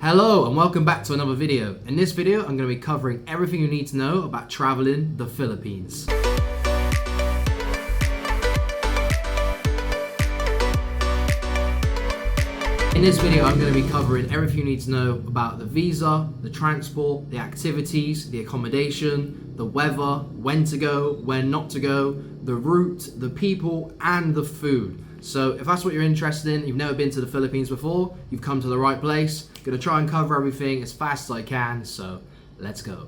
Hello and welcome back to another video. In this video, I'm going to be covering everything you need to know about traveling the Philippines. In this video, I'm going to be covering everything you need to know about the visa, the transport, the activities, the accommodation, the weather, when to go, when not to go, the route, the people, and the food. So if that's what you're interested in, you've never been to the Philippines before, you've come to the right place. I'm going to try and cover everything as fast as I can, so let's go.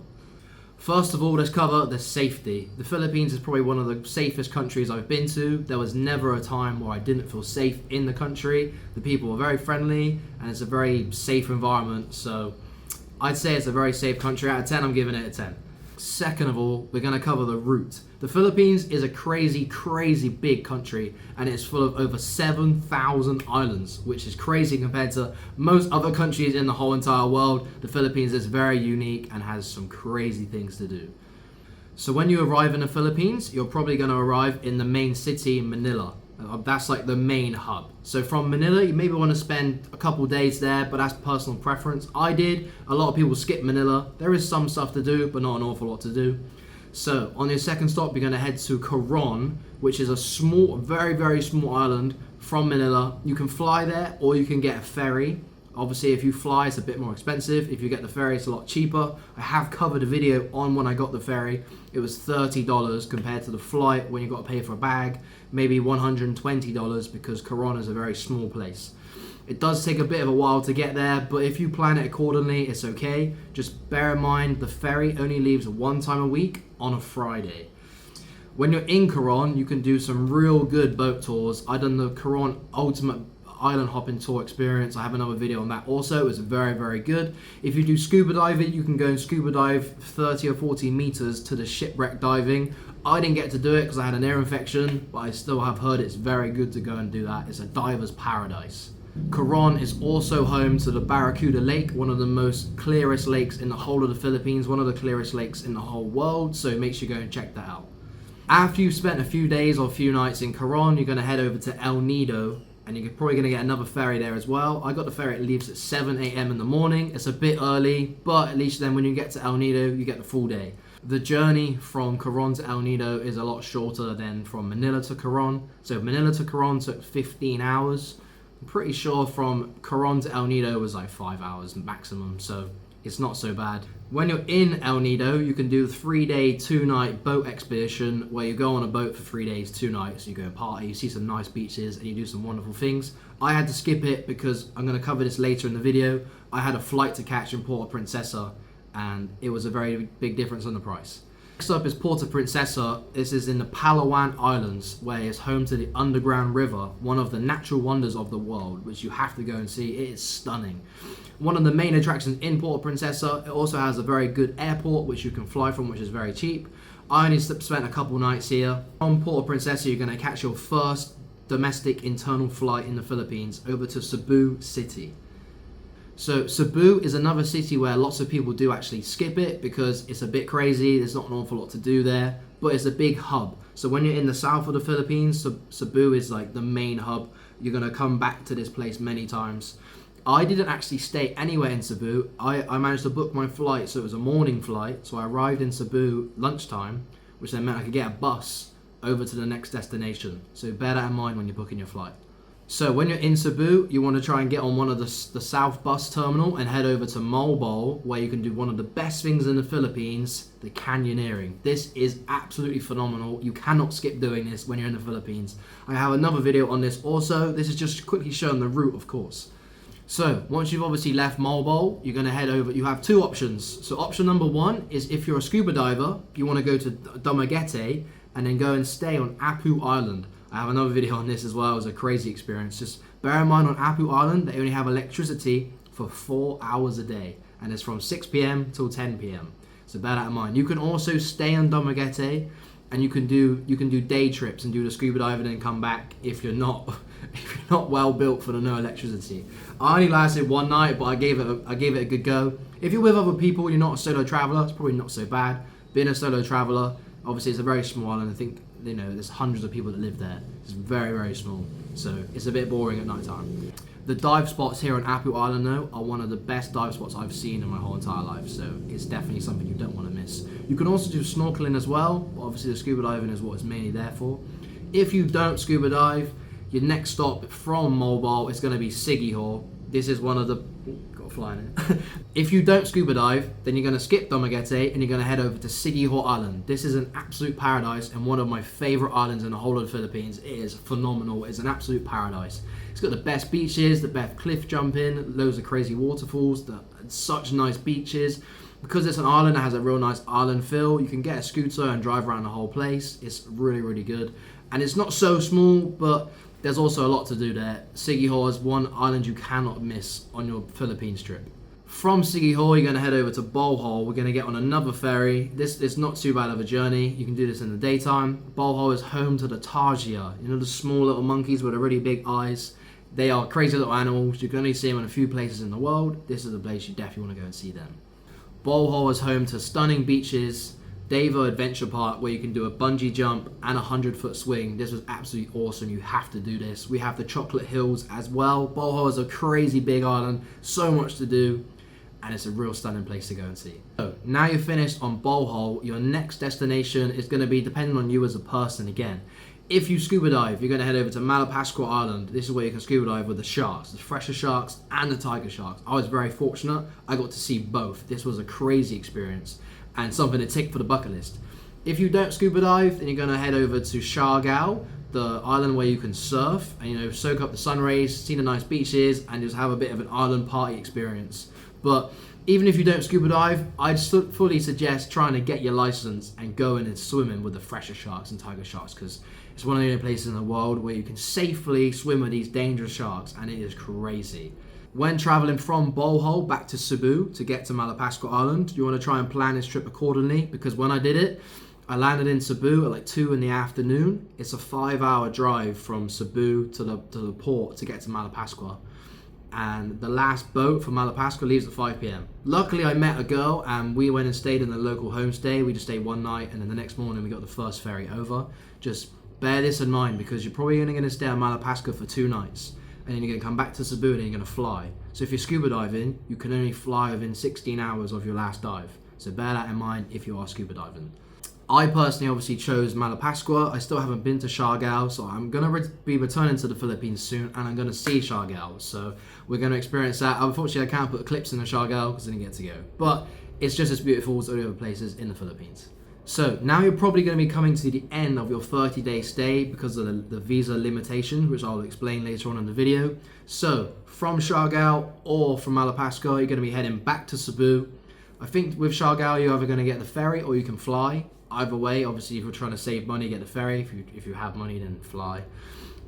First of all, let's cover the safety. The Philippines is probably one of the safest countries I've been to. There was never a time where I didn't feel safe in the country. The people are very friendly and it's a very safe environment. So I'd say it's a very safe country. Out of 10, I'm giving it a 10. Second of all, we're going to cover the route. The Philippines is a crazy big country and it's full of over 7,000 islands, which is crazy compared to most other countries in the whole entire world. The Philippines is very unique and has some crazy things to do. So when you arrive in the Philippines, you're probably going to arrive in the main city, Manila. That's like the main hub. So from Manila, you maybe want to spend a couple days there, but that's personal preference. I did. A lot of people skip Manila. There is some stuff to do, but not an awful lot to do. So on your second stop, you're going to head to Coron, which is a small, very small island from Manila. You can fly there or you can get a ferry. Obviously, if you fly, it's a bit more expensive. If you get the ferry, it's a lot cheaper. I have covered a video on when I got the ferry. It was $30 compared to the flight when you got to pay for a bag. Maybe $120 because Coron is a very small place. It does take a bit of a while to get there, but if you plan it accordingly, it's okay. Just bear in mind, the ferry only leaves one time a week on a Friday. When you're in Coron, you can do some real good boat tours. I've done the Coron Ultimate Island Hopping Tour experience. I have another video on that also. It was very good. If you do scuba diving, you can go and scuba dive 30 or 40 meters to the shipwreck diving. I didn't get to do it because I had an ear infection, but I still have heard it's very good to go and do that. It's a diver's paradise. Coron is also home to the Barracuda Lake, one of the most clearest lakes in the whole of the Philippines, one of the clearest lakes in the whole world, so make sure you go and check that out. After you've spent a few days or a few nights in Coron, you're going to head over to El Nido, and you're probably going to get another ferry there as well. I got the ferry, it leaves at 7 a.m. in the morning. It's a bit early, but at least then when you get to El Nido, you get the full day. The journey from Coron to El Nido is a lot shorter than from Manila to Coron. So Manila to Coron took 15 hours. I'm pretty sure from Coron to El Nido was like 5 hours maximum, so it's not so bad. When you're in El Nido, you can do a 3-day, 2-night boat expedition where you go on a boat for 3 days, 2 nights. You go and party, you see some nice beaches, and you do some wonderful things. I had to skip it because I'm going to cover this later in the video. I had a flight to catch in Puerto Princesa, and it was a very big difference on the price. Next up is Puerto Princesa. This is in the Palawan Islands, where it's home to the underground river, one of the natural wonders of the world, which you have to go and see. It is stunning. One of the main attractions in Puerto Princesa. It also has a very good airport, which you can fly from, which is very cheap. I only spent a couple nights here. From Puerto Princesa, you're going to catch your first domestic internal flight in the Philippines over to Sibu City. So Sibu is another city where lots of people do actually skip it because it's a bit crazy. There's not an awful lot to do there, but it's a big hub. So when you're in the south of the Philippines, Sibu is like the main hub. You're going to come back to this place many times. I didn't actually stay anywhere in Sibu. I managed to book my flight, so it was a morning flight. So I arrived in Sibu lunchtime, which then meant I could get a bus over to the next destination. So bear that in mind when you're booking your flight. So when you're in Sibu, you want to try and get on one of the south bus terminal and head over to Malapasca, where you can do one of the best things in the Philippines, the canyoneering. This is absolutely phenomenal. You cannot skip doing this when you're in the Philippines. I have another video on this also. This is just quickly showing the route, of course. So once you've obviously left Malapasca, you're going to head over. You have two options. So option number one is if you're a scuba diver, you want to go to Dumaguete and then go and stay on Apu Island. I have another video on this as well. It was a crazy experience. Just bear in mind on Apu Island, they only have electricity for 4 hours a day. And it's from 6 p.m. till 10 p.m. So bear that in mind. You can also stay on Dumaguete and you can do day trips and do the scuba diving and come back if you're not well built for the no electricity. I only lasted one night, but I gave it a good go. If you're with other people, you're not a solo traveler, it's probably not so bad. Being a solo traveler, obviously it's a very small island. I think there's hundreds of people that live there. It's very small, so it's a bit boring at night time. The dive spots here on Apu Island though are one of the best dive spots I've seen in my whole entire life, so it's definitely something you don't want to miss. You can also do snorkeling as well, but obviously the scuba diving is what it's mainly there for. If you don't scuba dive, your next stop from Mobile is going to be Sigiho. This is one of the... got a fly in it. If you don't scuba dive, then you're going to skip Domagete and you're going to head over to Sigiho Island. This is an absolute paradise and one of my favorite islands in the whole of the Philippines. It is phenomenal. It's an absolute paradise. It's got the best beaches, the best cliff jumping, loads of crazy waterfalls, such nice beaches. Because it's an island that has a real nice island feel, you can get a scooter and drive around the whole place. It's really, really good. And it's not so small, but there's also a lot to do there. Sigiho is one island you cannot miss on your Philippines trip. From Sigiho, you're going to head over to Bohol. We're going to get on another ferry. This is not too bad of a journey. You can do this in the daytime. Bohol is home to the Targia. You know, the small little monkeys with the really big eyes. They are crazy little animals. You can only see them in a few places in the world. This is a place you definitely want to go and see them. Bohol is home to stunning beaches, Devo Adventure Park where you can do a bungee jump and a 100-foot swing. This was absolutely awesome. You have to do this. We have the Chocolate Hills as well. Bohol is a crazy big island, so much to do, and it's a real stunning place to go and see. So now you're finished on Bohol, your next destination is going to be depending on you as a person again. If you scuba dive, you're going to head over to Malapasca Island. This is where you can scuba dive with the sharks, the fresher sharks and the tiger sharks. I was very fortunate. I got to see both. This was a crazy experience and something to tick for the bucket list. If you don't scuba dive, then you're going to head over to Siargao, the island where you can surf and, you know, soak up the sun rays, see the nice beaches and just have a bit of an island party experience. But even if you don't scuba dive, I'd fully suggest trying to get your license and go in and swimming with the fresher sharks and tiger sharks, because it's one of the only places in the world where you can safely swim with these dangerous sharks, and it is crazy. When traveling from Bohol back to Sibu to get to Malapasca Island, you want to try and plan this trip accordingly, because when I did it, I landed in Sibu at like 2 in the afternoon. It's a 5-hour drive from Sibu to the port to get to Malapasca. And the last boat for Malapasca leaves at 5 p.m. Luckily, I met a girl and we went and stayed in the local homestay. We just stayed one night and then the next morning we got the first ferry over. Just bear this in mind, because you're probably only going to stay at Malapasca for 2 nights. And then you're going to come back to Sibu and then you're going to fly. So if you're scuba diving, you can only fly within 16 hours of your last dive. So bear that in mind if you are scuba diving. I personally obviously chose Malapasca. I still haven't been to Siargao, so I'm going to be returning to the Philippines soon and I'm going to see Siargao. So we're going to experience that. Unfortunately, I can't put clips in the Siargao because I didn't get to go. But it's just as beautiful as all the other places in the Philippines. So now you're probably going to be coming to the end of your 30-day stay because of the visa limitation, which I'll explain later on in the video. So from Siargao or from Malapasca, you're going to be heading back to Sibu. I think with Siargao, you're either going to get the ferry or you can fly. Either way, obviously, if you're trying to save money, get the ferry. If you have money, then fly.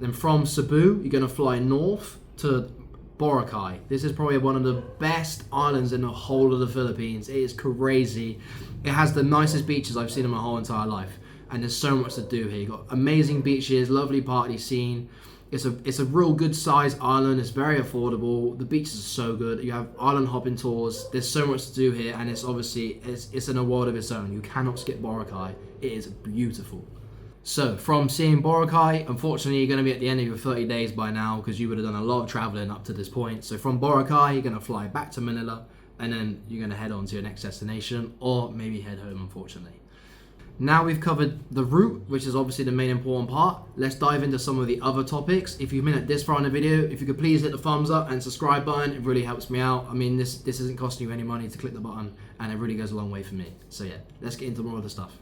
Then from Sibu, you're going to fly north to Borakai. This is probably one of the best islands in the whole of the Philippines. It is crazy. It has the nicest beaches I've seen in my whole entire life. And there's so much to do here. You've got amazing beaches, lovely party scene. It's a real good sized island. It's very affordable. The beaches are so good. You have island hopping tours. There's so much to do here, and it's obviously it's in a world of its own. You cannot skip Borakai. It is beautiful. So from seeing Borakai, unfortunately you're going to be at the end of your 30 days by now, because you would have done a lot of traveling up to this point. So from Borakai, you're going to fly back to Manila, and then you're going to head on to your next destination, or maybe head home, unfortunately. Now we've covered the route, which is obviously the main important part. Let's dive into some of the other topics. If you've been at this far in the video, if you could please hit the thumbs up and subscribe button, it really helps me out. I mean, this isn't costing you any money to click the button, and it really goes a long way for me. So yeah, let's get into more of the stuff.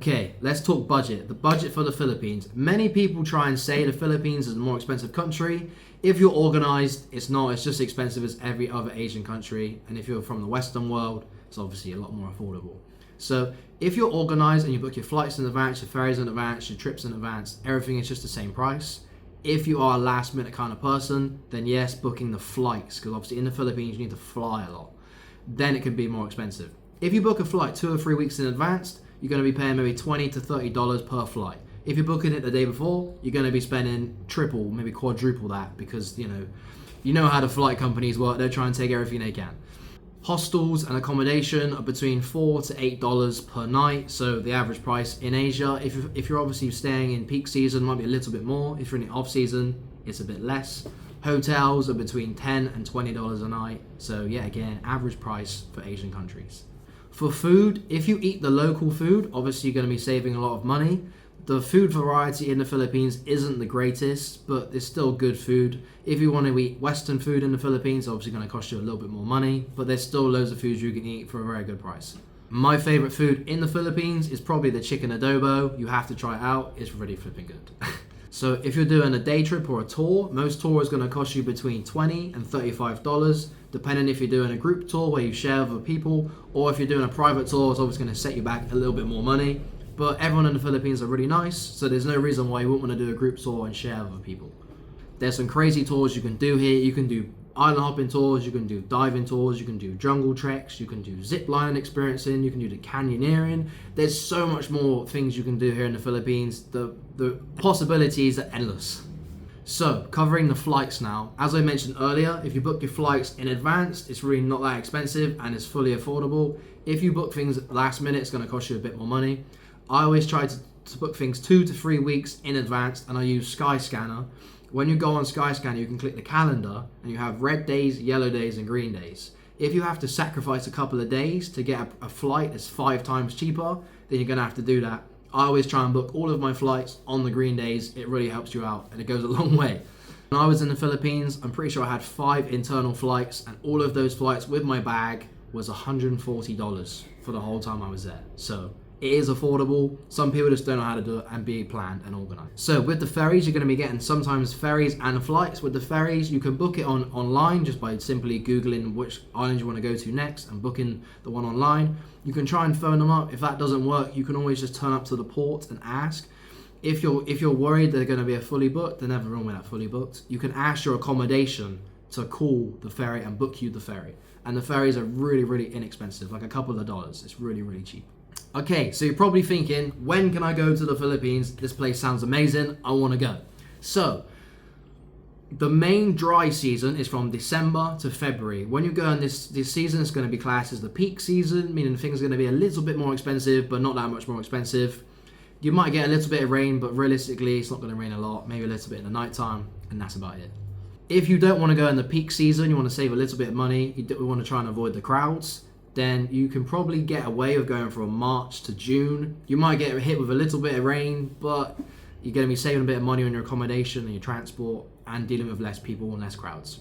Okay, let's talk budget. The budget for the Philippines. Many people try and say the Philippines is a more expensive country. If you're organized, it's not. It's just as expensive as every other Asian country. And if you're from the Western world, it's obviously a lot more affordable. So if you're organized and you book your flights in advance, your ferries in advance, your trips in advance, everything is just the same price. If you are a last minute kind of person, then yes, booking the flights, because obviously in the Philippines you need to fly a lot. Then it can be more expensive. If you book a flight 2 or 3 weeks in advance, you're going to be paying maybe $20 to $30 per flight. If you're booking it the day before, you're going to be spending triple, maybe quadruple that, because you know how the flight companies work. They're trying to take everything they can. Hostels and accommodation are between $4 to $8 per night. So the average price in Asia, if you're obviously staying in peak season, might be a little bit more. If you're in the off season, it's a bit less. Hotels are between $10 and $20 a night. So yeah, again, average price for Asian countries. For food, if you eat the local food, obviously you're going to be saving a lot of money. The food variety in the Philippines isn't the greatest, but it's still good food. If you want to eat Western food in the Philippines, obviously going to cost you a little bit more money, but there's still loads of foods you can eat for a very good price. My favorite food in the Philippines is probably the chicken adobo. You have to try it out. It's really flipping good. So if you're doing a day trip or a tour, most tours are going to cost you between $20 and $35, depending if you're doing a group tour where you share with other people, or if you're doing a private tour, it's always going to set you back a little bit more money. But everyone in the Philippines are really nice, so there's no reason why you wouldn't want to do a group tour and share with other people. There's some crazy tours you can do here. You can do island hopping tours, you can do diving tours, you can do jungle treks, you can do zip lining experiencing, you can do the canyoneering. There's so much more things you can do here in the Philippines. The possibilities are endless. So, covering the flights now. As I mentioned earlier, if you book your flights in advance, it's really not that expensive and it's fully affordable. If you book things last minute, it's going to cost you a bit more money. I always try to book things 2 to 3 weeks in advance, and I use Skyscanner. When you go on Skyscanner, you can click the calendar and you have red days, yellow days, and green days. If you have to sacrifice a couple of days to get a flight that's 5 times cheaper, then you're going to have to do that. I always try and book all of my flights on the green days. It really helps you out and it goes a long way. When I was in the Philippines, I'm pretty sure I had 5 internal flights, and all of those flights with my bag was $140 for the whole time I was there. So it is affordable. Some people just don't know how to do it and be planned and organized. So with the ferries, you're going to be getting sometimes ferries and flights. With the ferries, you can book it online just by simply Googling which island you want to go to next and booking the one online. You can try and phone them up. If that doesn't work, you can always just turn up to the port and ask. If you're worried they're going to be fully booked, they're never wrong with that fully booked. You can ask your accommodation to call the ferry and book you the ferry. And the ferries are really, really inexpensive, like a couple of dollars. It's really, really cheap. Okay, so you're probably thinking, when can I go to the Philippines? This place sounds amazing. I want to go. So, the main dry season is from December to February. When you go in this season, it's going to be classed as the peak season, meaning things are going to be a little bit more expensive, but not that much more expensive. You might get a little bit of rain, but realistically, it's not going to rain a lot. Maybe a little bit in the nighttime, and that's about it. If you don't want to go in the peak season, you want to save a little bit of money, you want to try and avoid the crowds, then you can probably get away with going from March to June. You might get hit with a little bit of rain, but you're going to be saving a bit of money on your accommodation and your transport and dealing with less people and less crowds.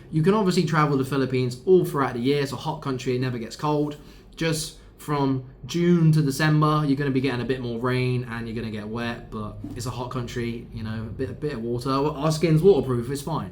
You can obviously travel the Philippines all throughout the year. It's a hot country, it never gets cold. Just from June to December, you're going to be getting a bit more rain and you're going to get wet, but it's a hot country, you know, a bit of water. Our skin's waterproof, it's fine.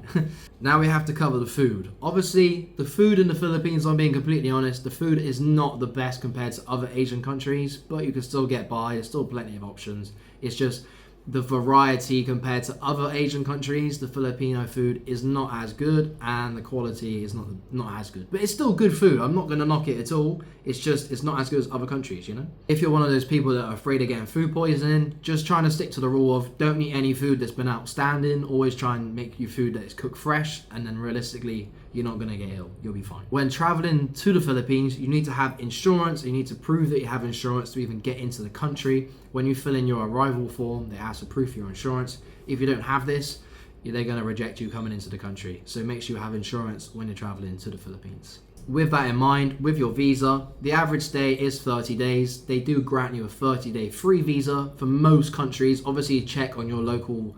Now we have to cover the food. Obviously, the food in the Philippines, I'm being completely honest, the food is not the best compared to other Asian countries, but you can still get by. There's still plenty of options. It's just the variety compared to other Asian countries, the Filipino food is not as good and the quality is not as good. But it's still good food. I'm not going to knock it at all. It's just, it's not as good as other countries, you know? If you're one of those people that are afraid of getting food poisoning, just trying to stick to the rule of don't eat any food that's been outstanding. Always try and make your food that is cooked fresh, and then realistically, you're not going to get ill. You'll be fine. When traveling to the Philippines, you need to have insurance. You need to prove that you have insurance to even get into the country. When you fill in your arrival form, they ask for proof of your insurance. If you don't have this, they're going to reject you coming into the country. So make sure you have insurance when you're traveling to the Philippines. With that in mind, with your visa, the average stay is 30 days. They do grant you a 30-day free visa for most countries. Obviously, check on your local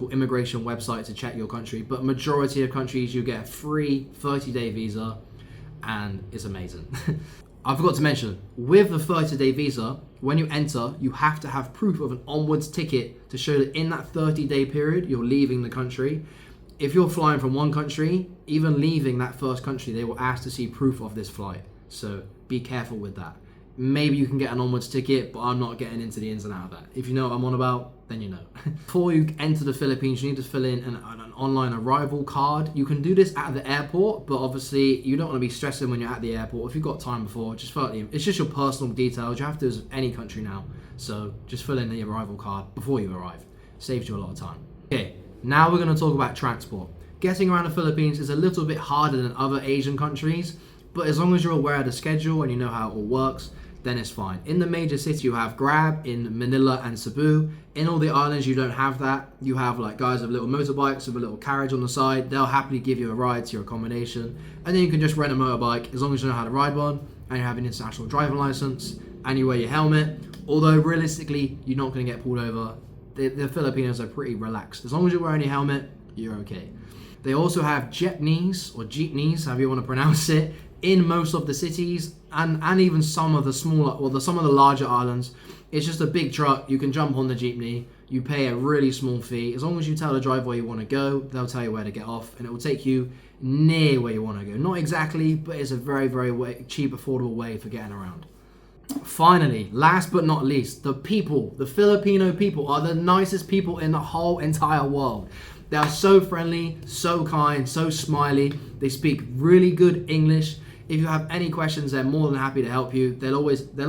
immigration website to check your country, but majority of countries you get a free 30-day visa, and it's amazing. I forgot to mention, with the 30-day visa, when you enter, you have to have proof of an onwards ticket to show that in that 30-day period, you're leaving the country. If you're flying from one country, even leaving that first country, they will ask to see proof of this flight. So be careful with that. Maybe you can get an onwards ticket, but I'm not getting into the ins and outs of that. If you know what I'm on about, then you know. Before you enter the Philippines, you need to fill in an online arrival card. You can do this at the airport, but obviously you don't want to be stressing when you're at the airport. If you've got time before, just fill out it's just your personal details. You have to do any country now. So just fill in the arrival card before you arrive. Saves you a lot of time. Okay, now we're going to talk about transport. Getting around the Philippines is a little bit harder than other Asian countries, but as long as you're aware of the schedule and you know how it all works, then it's fine. In the major city, you have Grab in Manila and Sibu. In all the islands, you don't have that. You have like guys with little motorbikes with a little carriage on the side. They'll happily give you a ride to your accommodation. And then you can just rent a motorbike as long as you know how to ride one and you have an international driving license and you wear your helmet. Although realistically, you're not going to get pulled over. The Filipinos are pretty relaxed. As long as you're wearing your helmet, you're okay. They also have jeepneys, or jeepneys, however you want to pronounce it, in most of the cities and even some of the smaller, or some of the larger islands. It's just a big truck. You can jump on the jeepney. You pay a really small fee. As long as you tell the driver where you want to go, they'll tell you where to get off, and it will take you near where you want to go. Not exactly, but it's a very, very cheap, affordable way for getting around. Finally, last but not least, the people, the Filipino people are the nicest people in the whole entire world. They are so friendly, so kind, so smiley. They speak really good English. If you have any questions, they're more than happy to help you. They'll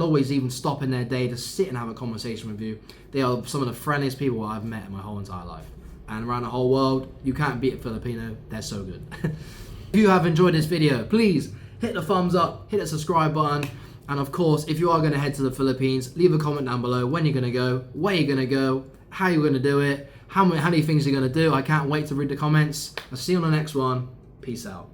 always even stop in their day to sit and have a conversation with you. They are some of the friendliest people I've met in my whole entire life. And around the whole world, you can't beat a Filipino. They're so good. If you have enjoyed this video, please hit the thumbs up, hit the subscribe button. And of course, if you are going to head to the Philippines, leave a comment down below when you're going to go, where you're going to go, how you're going to do it, how many things you're going to do. I can't wait to read the comments. I'll see you on the next one. Peace out.